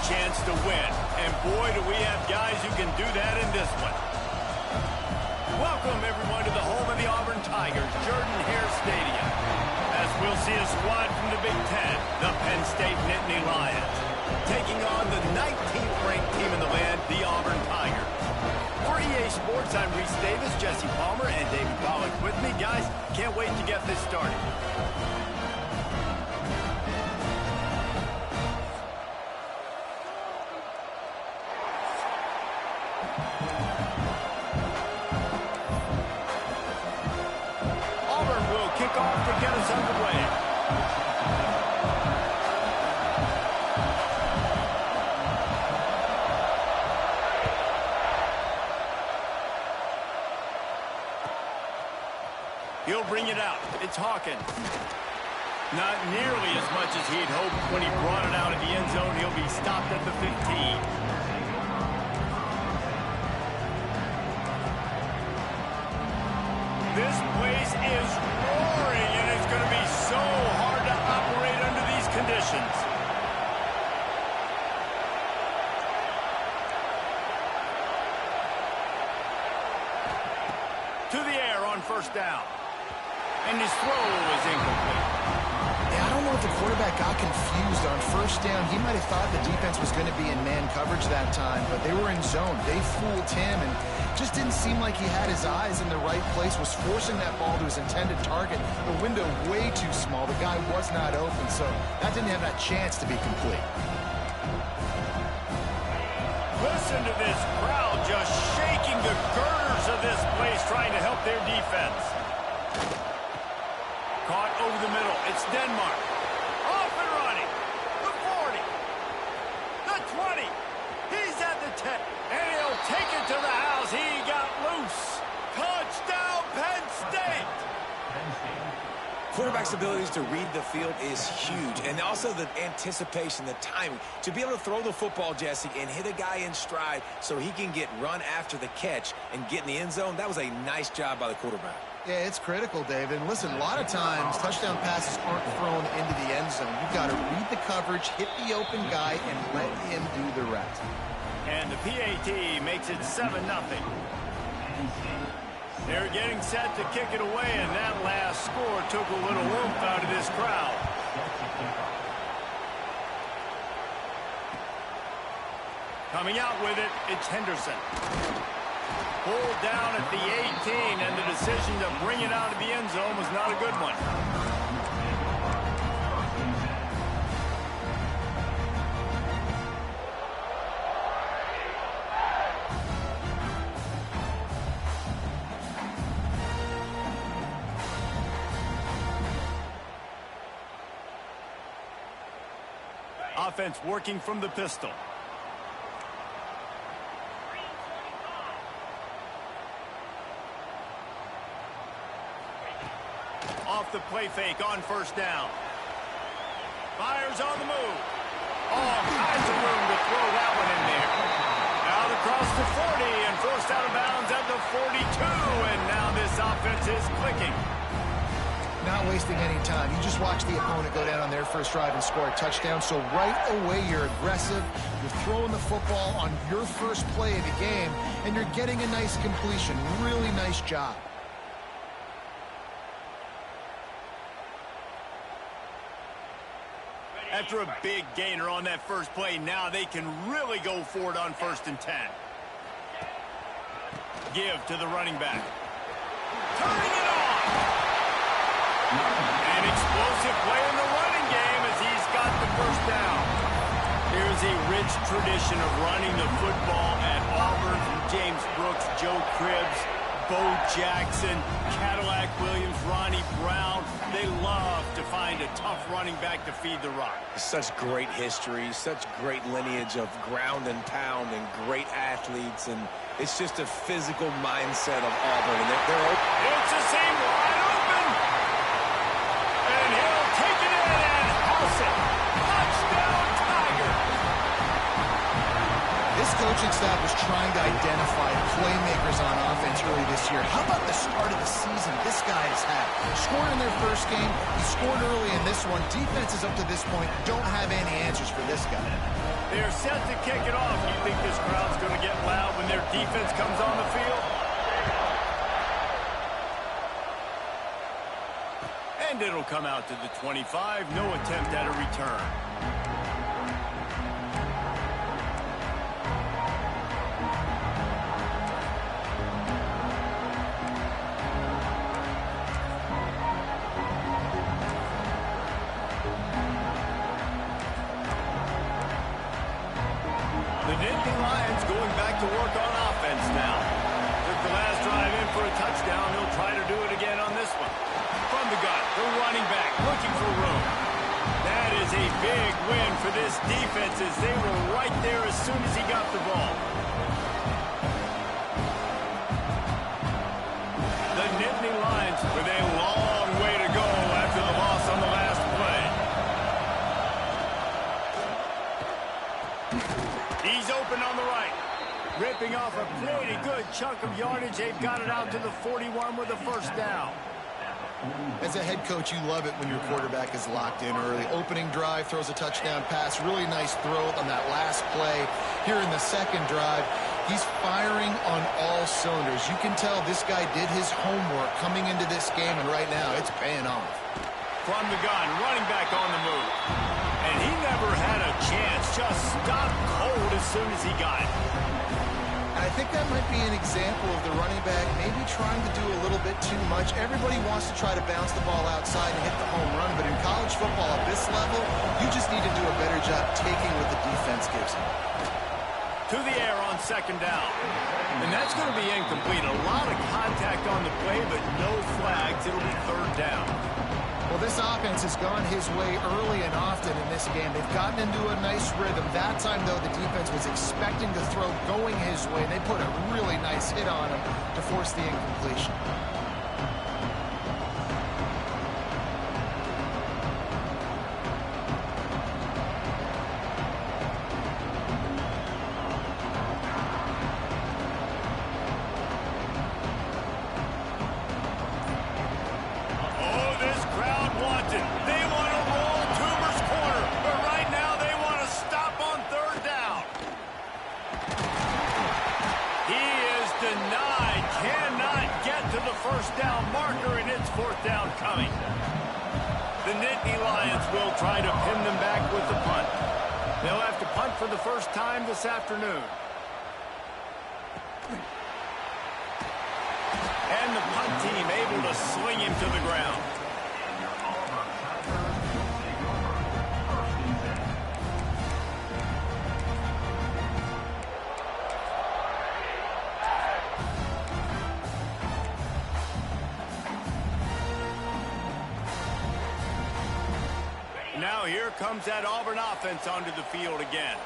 chance to win. And boy, do we have guys who can do that in this one. Welcome, everyone, to the home of the Auburn Tigers, Jordan-Hare Stadium. As we'll see a squad from the Big Ten, the Penn State Nittany Lions, taking on the 19th-ranked team in the land, the Auburn Tigers. For EA Sports, I'm Reese Davis, Jesse Palmer, and David Pollack with me. Guys, can't wait to get this started. Auburn will kick off to get us underway. He'll bring it out. It's Hawkins. Not nearly as much as he'd hoped when he brought it out of the end zone. He'll be stopped at the 15. This place is roaring, and it's going to be so hard to operate under these conditions. To the air on first down. And his throw is incomplete. Yeah, I don't know if the quarterback got confused on first down. He might have thought the defense was going to be in man coverage that time, but they were in zone. They fooled him, and just didn't seem like he had his eyes in the right place, was forcing that ball to his intended target. The window way too small. The guy was not open, so that didn't have that chance to be complete. Listen to this crowd just shaking the girders of this place, trying to help their defense. Caught over the middle. It's Denmark. Off and running. The 40. The 20. He's at the 10. And he'll take it to the house. He got loose. Touchdown, Penn State. Quarterback's abilities to read the field is huge, and also the anticipation, the timing. To be able to throw the football, Jesse, and hit a guy in stride so he can get run after the catch and get in the end zone, that was a nice job by the quarterback. Yeah, it's critical, David. And listen, a lot of times touchdown passes aren't thrown into the end zone. You've got to read the coverage, hit the open guy, and let him do the rest. And the PAT makes it 7-0. They're getting set to kick it away, and that last score took a little oomph out of this crowd. Coming out with it, it's Henderson. Pulled down at the 18, and the decision to bring it out of the end zone was not a good one. Offense working from the pistol. Off the play fake on first down. Fires on the move. All kinds of room to throw that one in there. Out across the 40 and forced out of bounds at the 42. And now this offense is clicking. Not wasting any time. You just watch the opponent go down on their first drive and score a touchdown. So right away, you're aggressive. You're throwing the football on your first play of the game, and you're getting a nice completion. Really nice job. After a big gainer on that first play, now they can really go for it on 1st and 10. Give to the running back. Turning it on! An explosive play in the running game as he's got the first down. There's a rich tradition of running the football at Auburn from James Brooks, Joe Cribbs, Bo Jackson, Cadillac Williams, Ronnie Brown. They love to find a tough running back to feed the rock. Such great history, such great lineage of ground and pound and great athletes, and it's just a physical mindset of Auburn. And they're open. It's a seam wide open. And he'll take it in and house it. Touchdown, Tigers. This coaching staff was trying to identify playmakers on offense early this year. How about the start of the season this guy has had? Scored in their first game. He scored early in this one. Defenses up to this point don't have any answers for this guy. They're set to kick it off. You think this crowd's going to get loud when their defense comes on the field? And it'll come out to the 25. No attempt at a return. The Nittany Lions going back to work on offense now. Took the last drive in for a touchdown. He'll try to do it again on this one. From the gun, the running back looking for room. That is a big win for this defense as they were right there as soon as he got the ball. The Nittany Lions with a long way to go after the loss on the last play. He's open on the right. Ripping off a pretty good chunk of yardage. They've got it out to the 41 with a first down. As a head coach, you love it when your quarterback is locked in early. Opening drive, throws a touchdown pass. Really nice throw on that last play. Here in the second drive, he's firing on all cylinders. You can tell this guy did his homework coming into this game, and right now it's paying off. From the gun, running back on the move. And he never had a chance. Just stopped cold as soon as he got it. I think that might be an example of the running back maybe trying to do a little bit too much. Everybody wants to try to bounce the ball outside and hit the home run, but in college football at this level, you just need to do a better job taking what the defense gives you. To the air on second down. And that's going to be incomplete. A lot of contact on the play, but no flags. It'll be third down. Well, this offense has gone his way early and often in this game. They've gotten into a nice rhythm. That time, though, the defense was expecting to throw going his way. They put a really nice hit on him to force the incompletion. First down marker, and it's fourth down coming. The Nittany Lions will try to pin them back with the punt. They'll have to punt for the first time this afternoon. And the punt team able to sling him to the ground. Now here comes that Auburn offense onto the field again.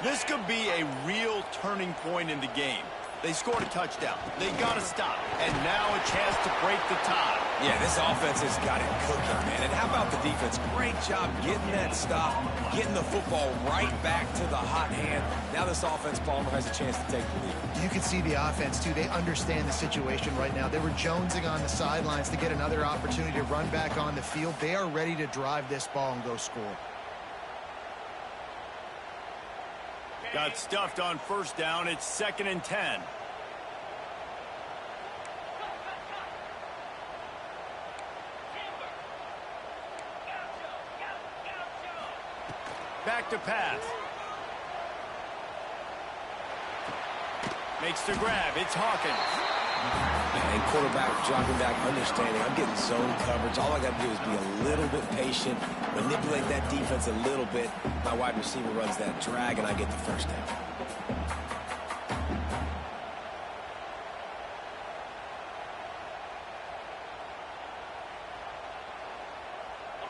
This could be a real turning point in the game. They scored a touchdown. They got to stop. And now a chance to break the tie. Yeah, this offense has got it cooking, man. And how about the defense? Great job getting that stop, getting the football right back to the hot hand. Now this offense, Palmer, has a chance to take the lead. You can see the offense, too. They understand the situation right now. They were jonesing on the sidelines to get another opportunity to run back on the field. They are ready to drive this ball and go score. Got stuffed on first down. It's 2nd and 10. Back to pass. Makes the grab. It's Hawkins. And quarterback dropping back, understanding I'm getting zone coverage. All I got to do is be a little bit patient, manipulate that defense a little bit. My wide receiver runs that drag, and I get the first down.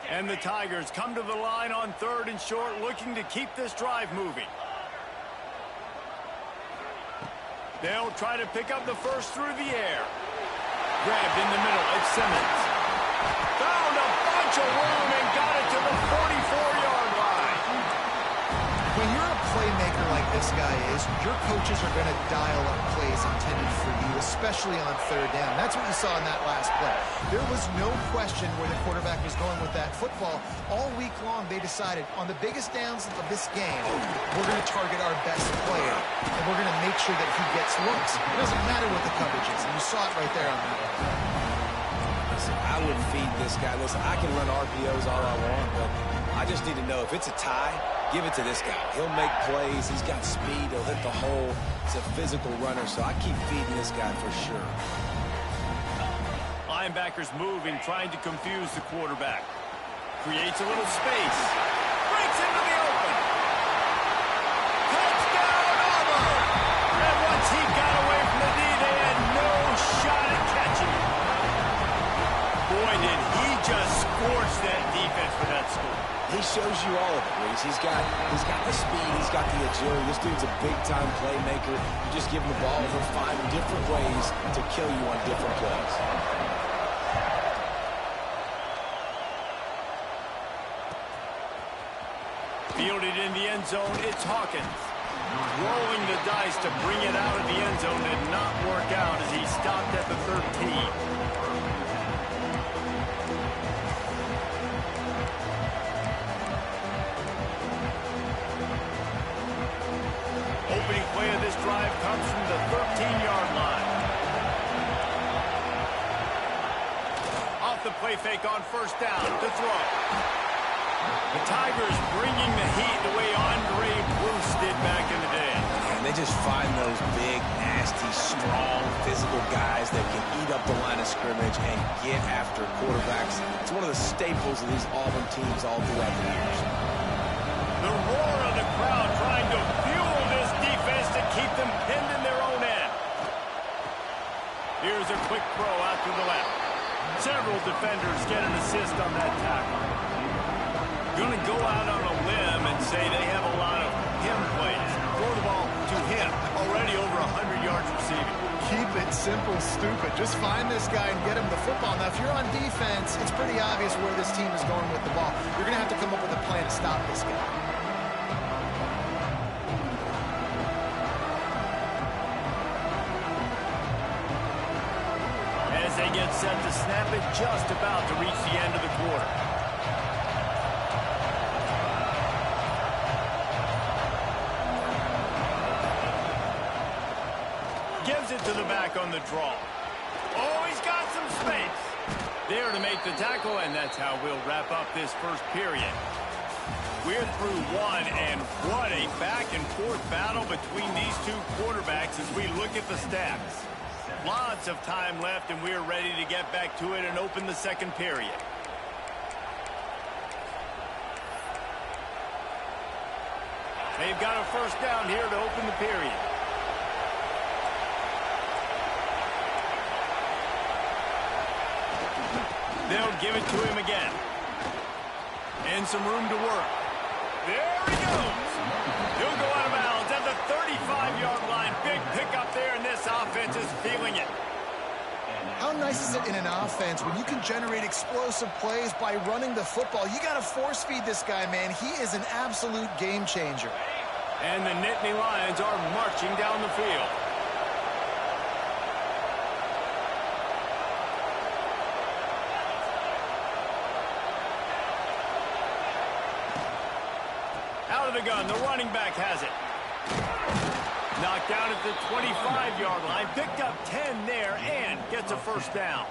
And the Tigers come to the line on 3rd and short, looking to keep this drive moving. They'll try to pick up the first through the air. Grabbed in the middle. It's Simmons. Found a bunch of room and got it to the 44-yard line. When you're a playmaker like this guy is, your coaches are going to dial up plays intended for you, especially on third down. That's what you saw in that last play. There was no question where the quarterback was going with that football. All week long, they decided, on the biggest downs of this game, we're going to target our best player, and we're going to make sure that he gets looks. It doesn't matter what the coverage is, and you saw it right there on that one. Listen, I would feed this guy. Listen, I can run RPOs all I want, but I just need to know if it's a tie, give it to this guy. He'll make plays. He's got speed. He'll hit the hole. He's a physical runner, so I keep feeding this guy for sure. Linebackers moving, trying to confuse the quarterback. Creates a little space. Breaks into the open. Touchdown, Auburn! And once he got away from the knee, they had no shot at catching him. Boy, did he just scorch that defense for that score. He shows you all of it, Reese. He's got the speed. He's got the agility. This dude's a big-time playmaker. You just give him the ball, he'll find different ways to kill you on different plays. Fielded in the end zone, it's Hawkins. Rolling the dice to bring it out of the end zone did not work out as he stopped at the 13. Opening play of this drive comes from the 13-yard line. Off the play fake on first down to throw. The Tigers bringing the heat the way Andre Bruce did back in the day. And they just find those big, nasty, strong, physical guys that can eat up the line of scrimmage and get after quarterbacks. It's one of the staples of these Auburn teams all throughout the years. The roar of the crowd trying to fuel this defense to keep them pinned in their own end. Here's a quick throw out to the left. Several defenders get an assist on that tackle. Going to go out on a limb and say they have a lot of him plays. Throw the ball to him. Already over 100 yards receiving. Keep it simple, stupid. Just find this guy and get him the football. Now, if you're on defense, it's pretty obvious where this team is going with the ball. You're going to have to come up with a plan to stop this guy. As they get set to snap it, just about to reach the end of the quarter. Gives it to the back on the draw. Oh, he's got some space. There to make the tackle, and that's how we'll wrap up this first period. We're through one, and what a back-and-forth battle between these two quarterbacks as we look at the stats. Lots of time left, and we're ready to get back to it and open the second period. They've got a first down here to open the period. They'll give it to him again. And some room to work. There he goes. He'll go out of bounds at the 35-yard line. Big pickup there, and this offense is feeling it. How nice is it in an offense when you can generate explosive plays by running the football? You got to force feed this guy, man. He is an absolute game changer. And the Nittany Lions are marching down the field. Out of the gun, the running back has it. Knocked down at the 25-yard line, picked up 10 there, and gets a first down.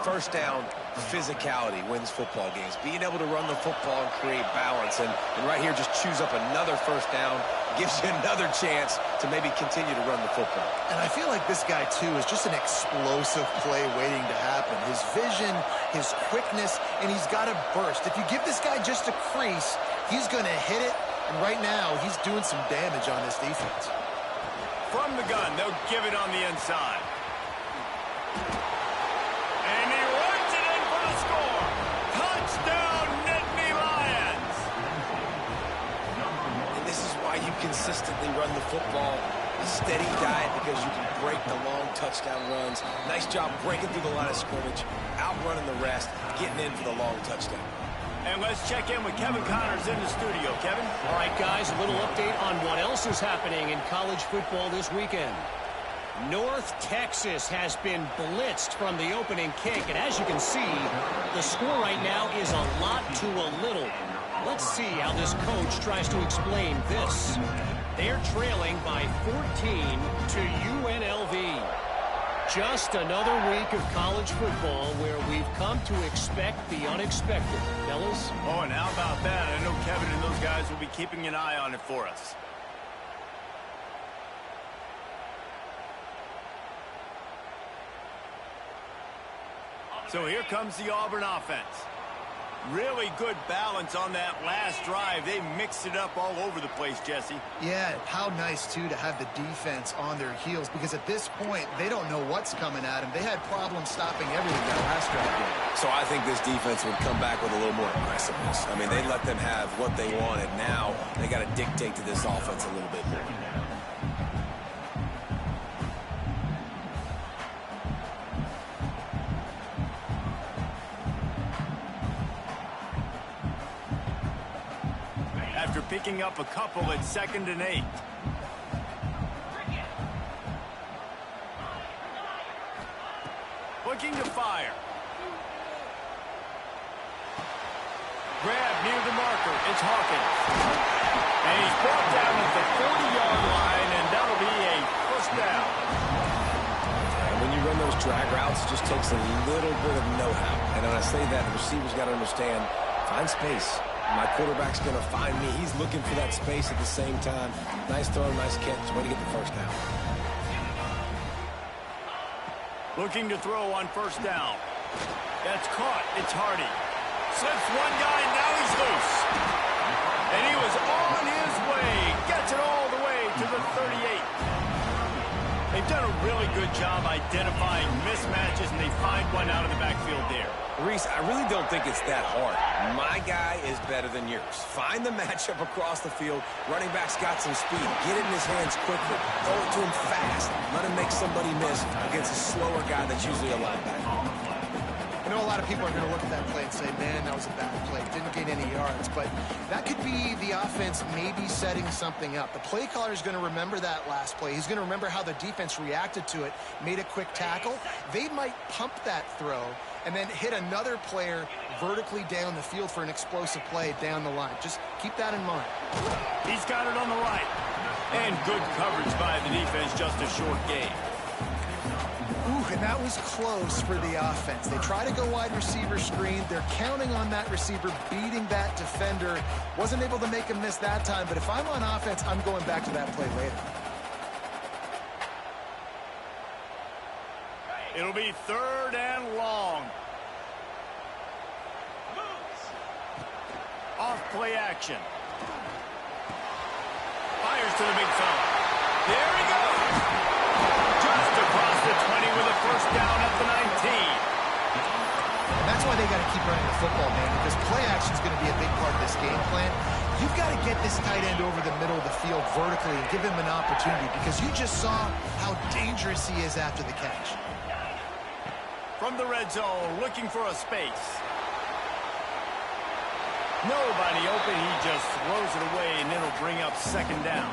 First down, physicality wins football games. Being able to run the football and create balance. And right here, just choose up another first down. Gives you another chance to maybe continue to run the football. And I feel like this guy, too, is just an explosive play waiting to happen. His vision, his quickness, and he's got a burst. If you give this guy just a crease, he's going to hit it. And right now, he's doing some damage on this defense. From the gun, they'll give it on the inside. And he runs it in for the score. Touchdown, Nittany Lions. And this is why you consistently run the football. A steady diet because you can break the long touchdown runs. Nice job breaking through the line of scrimmage, outrunning the rest, getting in for the long touchdown. And let's check in with Kevin Connors in the studio. Kevin? All right, guys, a little update on what else is happening in college football this weekend. North Texas has been blitzed from the opening kick, and as you can see, the score right now is a lot to a little. Let's see how this coach tries to explain this. They're trailing by 14 to UNLV. Just another week of college football where we've come to expect the unexpected. Fellas? Oh, and how about that? I know Kevin and those guys will be keeping an eye on it for us. So here comes the Auburn offense. Really good balance on that last drive. They mixed it up all over the place, Jesse. Yeah, how nice, too, to have the defense on their heels, because at this point, they don't know what's coming at them. They had problems stopping everything that last drive. So I think this defense would come back with a little more aggressiveness. I mean, they let them have what they wanted. Now they got to dictate to this offense a little bit more. After picking up a couple at 2nd and 8. Looking to fire. Grab near the marker. It's Hawkins. And he's brought down at the 40-yard line, and that'll be a first down. And when you run those drag routes, it just takes a little bit of know-how. And when I say that, the receiver's got to understand, find space. My quarterback's going to find me. He's looking for that space at the same time. Nice throw, nice catch. Way to get the first down. Looking to throw on first down. That's caught. It's Hardy. Slips one guy, now he's loose. And he was on his way. Gets it all the way to the 38. They've done a really good job identifying mismatches, and they find one out of the backfield there. Reese, I really don't think it's that hard. My guy is better than yours. Find the matchup across the field. Running back's got some speed. Get it in his hands quickly. Throw it to him fast. Let him make somebody miss against a slower guy that's usually a linebacker. I know a lot of people are going to look at that play and say, man, that was a bad play. Didn't gain any yards. But that could be the offense maybe setting something up. The play caller is going to remember that last play. He's going to remember how the defense reacted to it, made a quick tackle. They might pump that throw and then hit another player vertically down the field for an explosive play down the line. Just keep that in mind. He's got it on the right. And good coverage by the defense, just a short gain. Ooh, and that was close for the offense. They try to go wide receiver screen. They're counting on that receiver beating that defender. Wasn't able to make him miss that time, but if I'm on offense, I'm going back to that play later. It'll be 3rd and long. Off play action. Fires to the big fella. There he goes. Just across the 20 with a first down at the 19. And that's why they got to keep running the football, man, because play action is going to be a big part of this game plan. You've got to get this tight end over the middle of the field vertically and give him an opportunity, because you just saw how dangerous he is after the catch. From the red zone, looking for a space. Nobody open. He just throws it away, and it'll bring up 2nd down.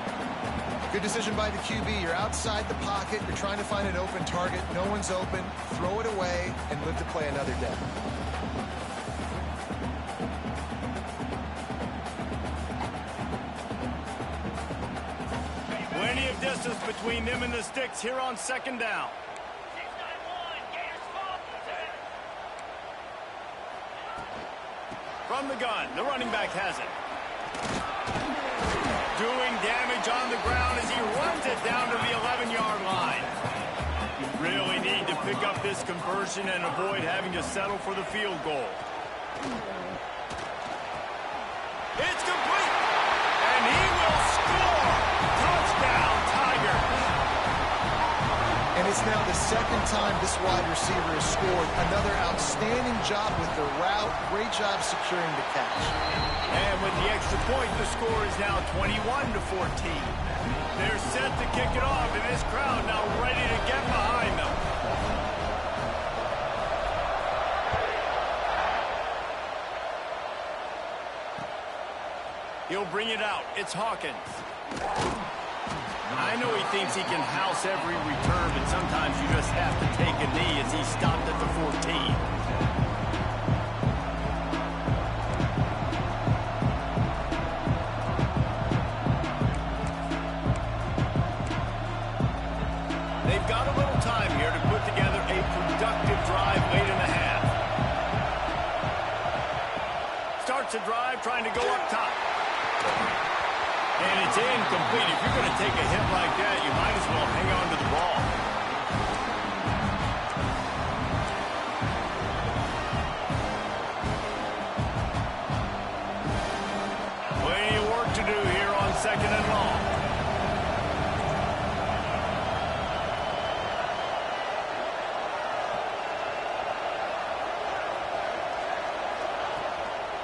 Good decision by the QB. You're outside the pocket. You're trying to find an open target. No one's open. Throw it away and live to play another day. Plenty of distance between them and the sticks here on 2nd down. From the gun, the running back has it. Doing damage on the ground as he runs it down to the 11-yard line. You really need to pick up this conversion and avoid having to settle for the field goal. It's complete, and he will score. Touchdown, Tigers. And it's now the 2nd time this wide receiver has scored. Another outstanding job with the route. Great job securing the catch. And with the extra point, the score is now 21-14. They're set to kick it off, and this crowd now ready to get behind them. He'll bring it out. It's Hawkins. I know he thinks he can house every return, but sometimes you just have to take a knee as he stopped at the 14. They've got a little time here to put together a productive drive late in the half. Starts a drive trying to go up top. And it's incomplete. If you're going to take a hit like that, you might as well hang on to the ball. Plenty of work to do here on 2nd and long.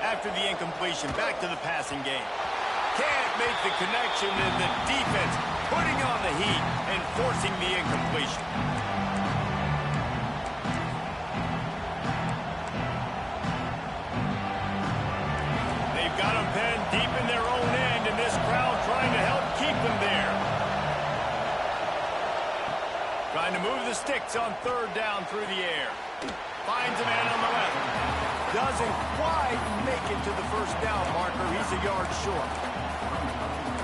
After the incompletion, back to the passing game. Can't make the connection, and the defense putting on the heat and forcing the incompletion. They've got them pinned deep in their own end, and this crowd trying to help keep them there. Trying to move the sticks on 3rd down through the air. Finds a man on the left. Doesn't quite make it to the 1st down marker. He's a yard short.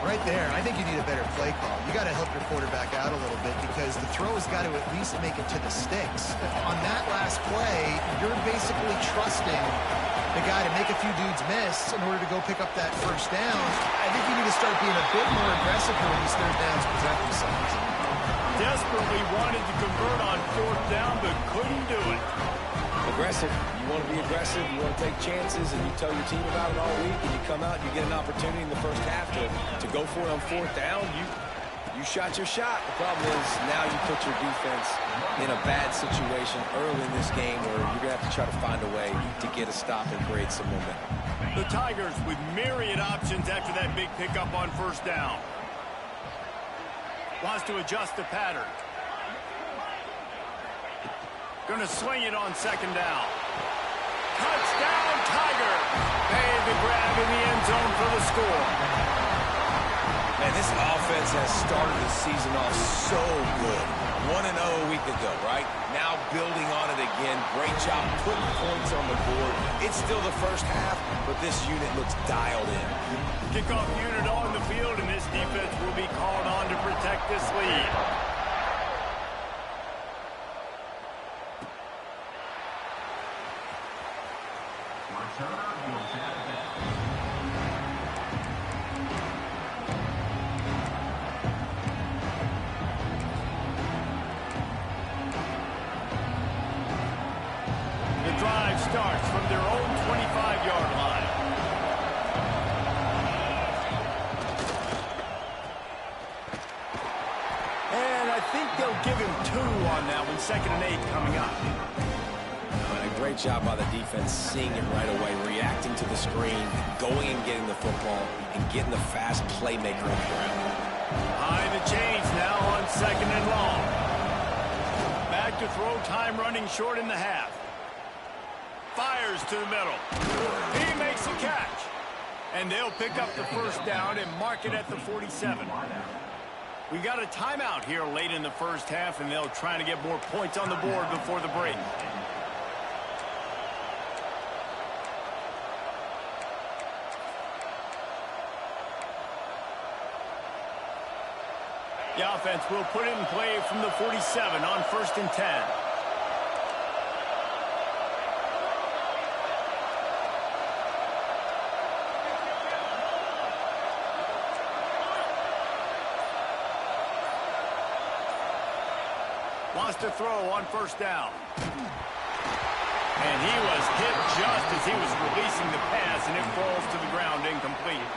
Right there, I think you need a better play call. You got to help your quarterback out a little bit because the throw has got to at least make it to the sticks. On that last play, you're basically trusting the guy to make a few dudes miss in order to go pick up that 1st down. I think you need to start being a bit more aggressive when these 3rd downs present themselves. Desperately wanted to convert on 4th down, but couldn't do it. Aggressive. You want to be aggressive. You want to take chances, and you tell your team about it all week, and you come out and you get an opportunity in the 1st half to go for it on 4th down. You shot your shot. The problem is now you put your defense in a bad situation early in this game where you're going to have to try to find a way to get a stop and create some momentum. The Tigers with myriad options after that big pickup on 1st down. Wants to adjust the pattern. Going to swing it on 2nd down. Touchdown, Tiger! Made the grab in the end zone for the score. Man, this offense has started the season off so good. 1-0 a week ago, right? Now building on it again. Great job putting points on the board. It's still the 1st half, but this unit looks dialed in. Kickoff unit on the field, and this defense will be called on to protect this lead. The drive starts from their own 25-yard line. And I think they'll give him 2 on that one. 2nd and 8 coming up. A great job by the defense, seeing it right away, reacting to the screen, going and getting the football, and getting the fast playmaker on the ground. High the chains now on 2nd and long. Back to throw, time running short in the half. Fires to the middle. He makes a catch. And they'll pick up the 1st down and mark it at the 47. We got a timeout here late in the 1st half, and they'll try to get more points on the board before the break. The offense will put it in play from the 47 on 1st and 10. Wants to throw on 1st down. And he was hit just as he was releasing the pass, and it falls to the ground incomplete.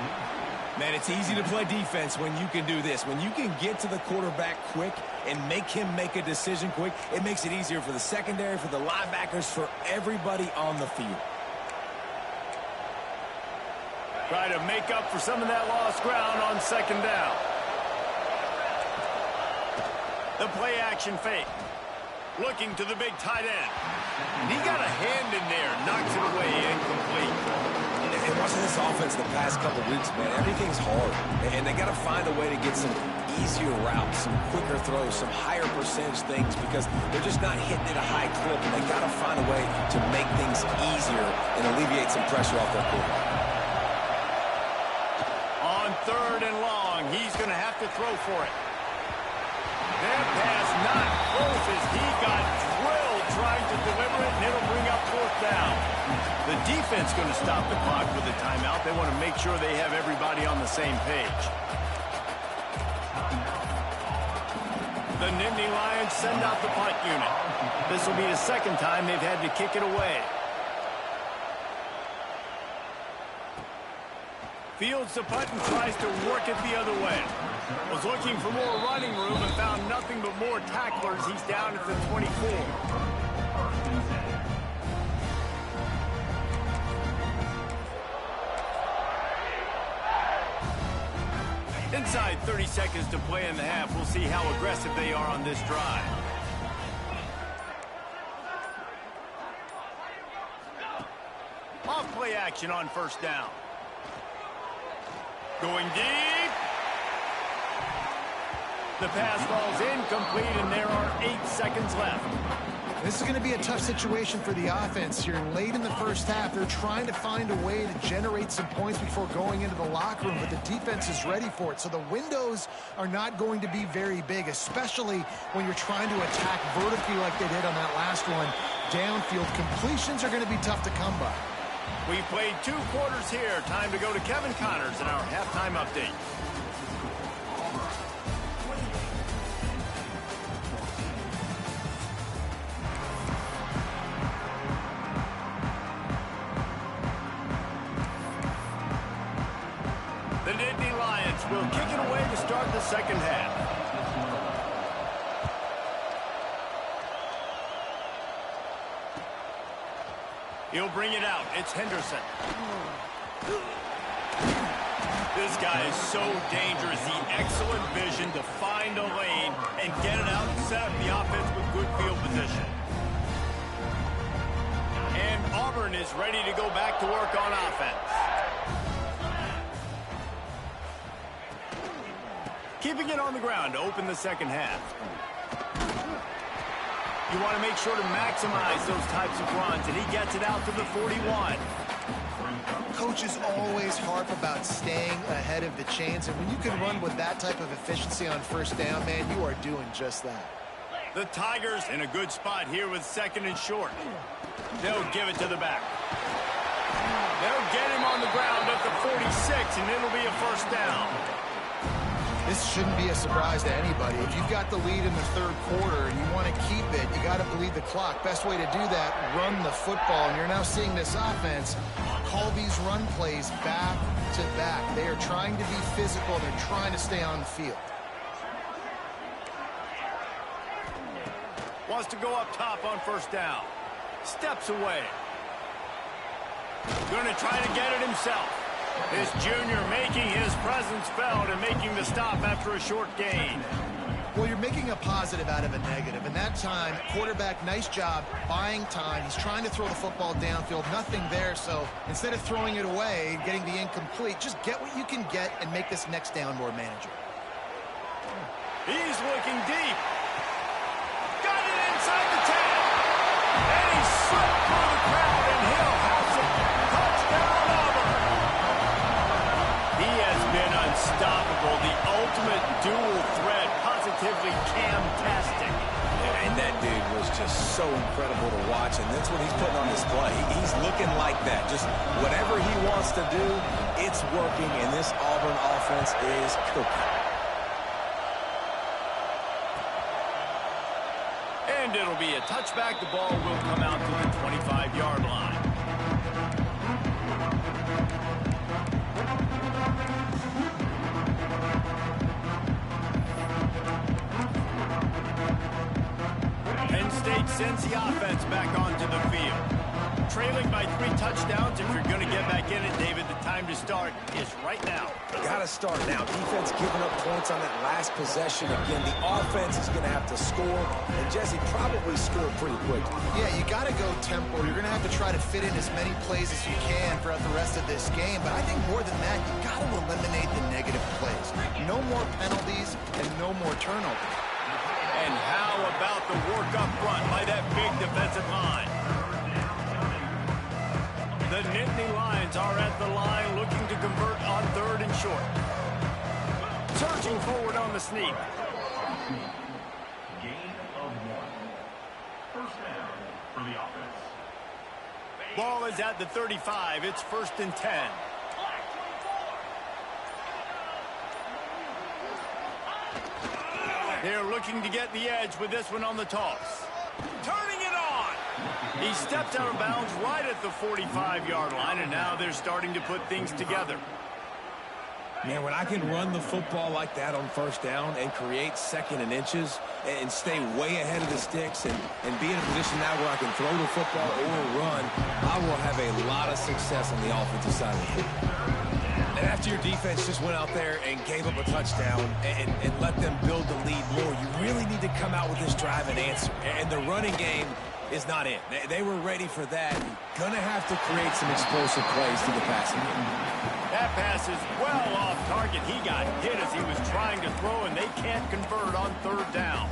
Man, it's easy to play defense when you can do this. When you can get to the quarterback quick and make him make a decision quick, it makes it easier for the secondary, for the linebackers, for everybody on the field. Try to make up for some of that lost ground on 2nd down. The play action fake. Looking to the big tight end. And he got a hand in there. Knocks it away incomplete. And watching this offense the past couple weeks, man, everything's hard. And they got to find a way to get some easier routes, some quicker throws, some higher percentage things because they're just not hitting at a high clip. And they got to find a way to make things easier and alleviate some pressure off their quarterback. On 3rd and long, he's going to have to throw for it. That pass not close as he got drilled trying to deliver it, and it'll bring up 4th down. The defense going to stop the clock with a timeout. They want to make sure they have everybody on the same page. The Nittany Lions send out the punt unit. This will be the 2nd time they've had to kick it away. Fields the punt and tries to work it the other way. Was looking for more running room and found nothing but more tacklers. He's down at the 24. Inside 30 seconds to play in the half. We'll see how aggressive they are on this drive. Off play action on 1st down. Going deep. The pass falls incomplete, and there are 8 seconds left. This is going to be a tough situation for the offense here. Late in the 1st half, they're trying to find a way to generate some points before going into the locker room, but the defense is ready for it. So the windows are not going to be very big, especially when you're trying to attack vertically like they did on that last one. Downfield completions are going to be tough to come by. We played 2 quarters here. Time to go to Kevin Connors in our halftime update. The Nittany Lions will kick it away to start the 2nd half. He'll bring it out. It's Henderson. This guy is so dangerous. The excellent vision to find a lane and get it out and set up the offense with good field position. And Auburn is ready to go back to work on offense. Keeping it on the ground to open the 2nd half. You want to make sure to maximize those types of runs, and he gets it out to the 41. Coaches always harp about staying ahead of the chains, and when you can run with that type of efficiency on 1st down, man, you are doing just that. The Tigers in a good spot here with 2nd and short. They'll give it to the back. They'll get him on the ground at the 46, and it'll be a 1st down. This shouldn't be a surprise to anybody. If you've got the lead in the 3rd quarter and you want to keep it, you got to bleed the clock. Best way to do that, run the football. And you're now seeing this offense call these run plays back to back. They are trying to be physical. They're trying to stay on the field. Wants to go up top on 1st down. Steps away. Going to try to get it himself. This junior making his presence felt and making the stop after a short gain. Well, you're making a positive out of a negative. And that time, quarterback, nice job buying time. He's trying to throw the football downfield. Nothing there. So instead of throwing it away and getting the incomplete, just get what you can get and make this next down more manageable. He's looking deep. Got it inside the 10. And he slipped through the crowd, and Hill has it. Touchdown, Auburn. He has been unstoppable. The ultimate dual threat, positively Cam-tastic. Yeah, and that dude was just so incredible to watch, and that's what he's putting on display. He's looking like that. Just whatever he wants to do, it's working, and this Auburn offense is cooking. And it'll be a touchback. The ball will come out to the 25-yard line. Penn State sends the offense back onto the field. trailing by 3 touchdowns. If you're going to get back in it, David, the time to start is right now. Got to start now. Defense giving up points on that last possession. Again, the offense is going to have to score, and Jesse probably scored pretty quickly. Yeah, you got to go tempo. You're going to have to try to fit in as many plays as you can throughout the rest of this game. But I think more than that, you got to eliminate the negative plays. No more penalties and no more turnovers. And how about the work up front by that big defensive line? The Nittany Lions are at the line looking to convert on 3rd and short. Surging forward on the sneak. Gain of 1. First down for the offense. Ball is at the 35. It's 1st and 10. They're looking to get the edge with this one on the toss. Turning it on. He stepped out of bounds right at the 45-yard line, and now they're starting to put things together. Man, when I can run the football like that on 1st down and create 2nd and inches and stay way ahead of the sticks and be in a position now where I can throw the football or run, I will have a lot of success on the offensive side of the football. And after your defense just went out there and gave up a touchdown and let them build the lead more, you really need to come out with this drive and answer. And the running game is not it. They were ready for that. Going to have to create some explosive plays to the passing game. That pass is well off target. He got hit as he was trying to throw, and they can't convert on 3rd down.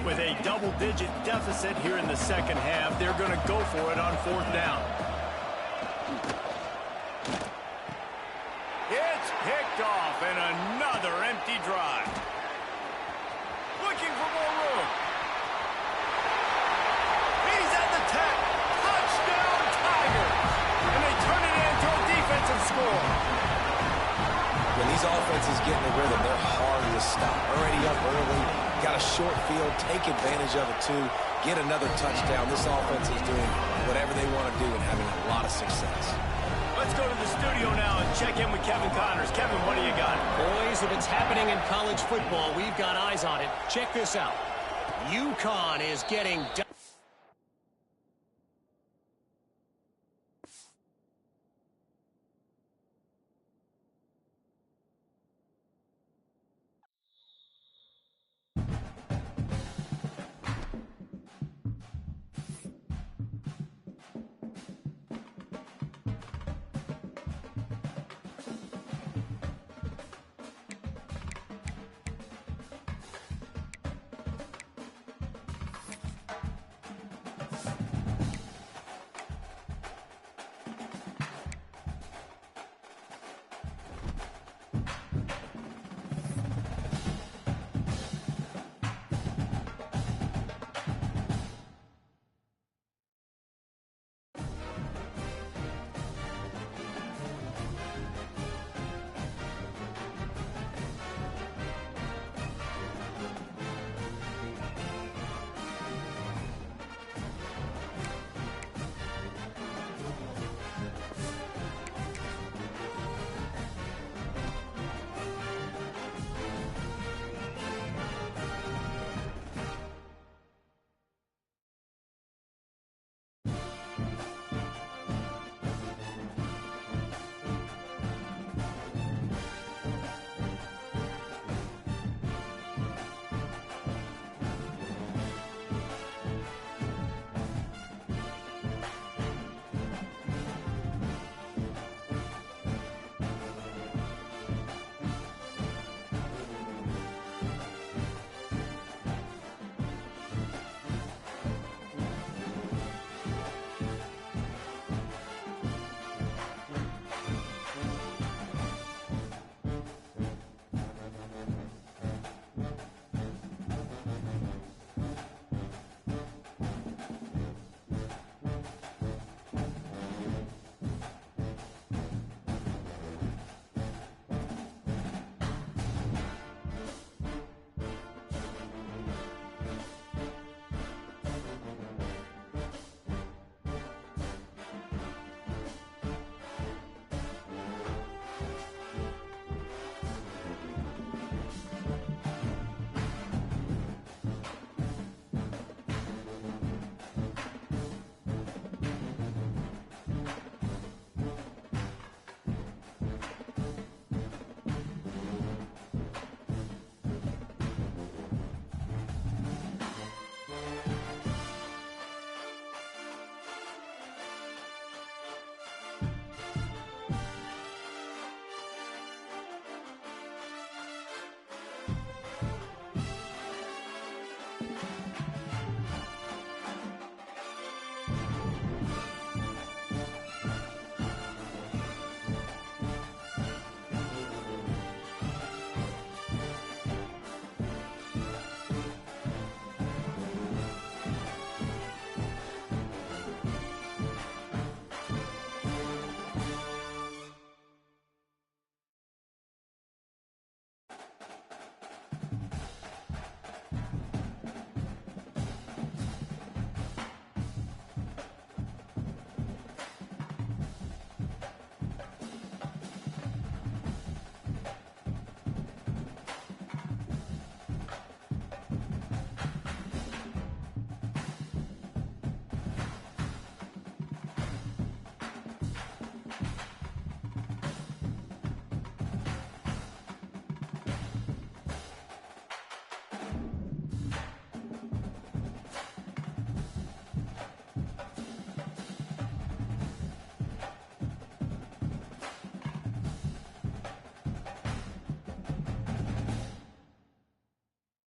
With a double-digit deficit here in the 2nd half, they're going to go for it on 4th down. It's picked off, and another empty drive. Looking for more room. He's at the 10. Touchdown, Tigers. And they turn it into a defensive score. When these offenses get in the rhythm, they're hard to stop. Already up early, got a short field, take advantage of it too, get another touchdown. This offense is doing whatever they want to do and having a lot of success. Let's go to the studio now and check in with Kevin Connors. Kevin, what do you got? Boys, if it's happening in college football, we've got eyes on it. Check this out. UConn is getting